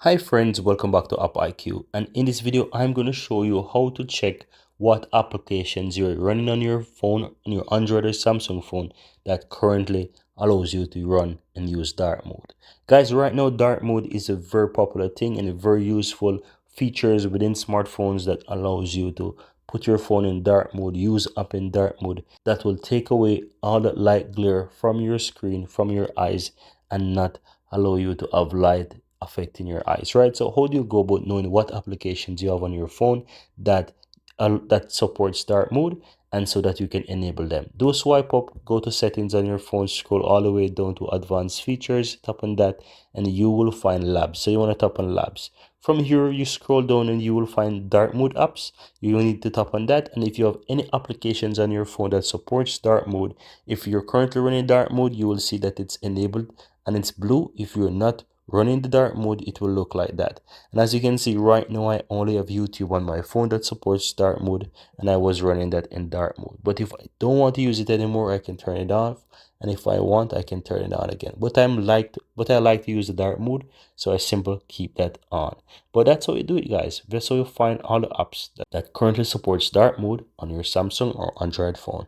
Hi friends, welcome back to AppIQ, and in this video I'm going to show you how to check what applications you're running on your phone, on your Android or Samsung phone, that currently allows you to run and use dark mode. Guys, right now dark mode is a very popular thing and a very useful features within smartphones that allows you to put your phone in dark mode, use app in dark mode that will take away all that light glare from your screen, from your eyes, and not allow you to have light affecting your eyes, right? So how do you go about knowing what applications you have on your phone that that supports dark mode, and so that you can enable them? Do a swipe up, go to settings on your phone, scroll all the way down to advanced features, tap on that, and you will find labs. So you want to tap on labs. From here you scroll down and you will find dark mode apps. You will need to tap on that, and if you have any applications on your phone that supports dark mode, if you're currently running dark mode, you will see that it's enabled and it's blue. If you're not running the dark mode, it will look like that. And as you can see right now, I only have YouTube on my phone that supports dark mode, and I was running that in dark mode. But if I don't want to use it anymore, I can turn it off, and if I want, I can turn it on again. But I like to use the dark mode, so I simply keep that on. But that's how you do it, guys. That's how you find all the apps that currently supports dark mode on your Samsung or Android phone.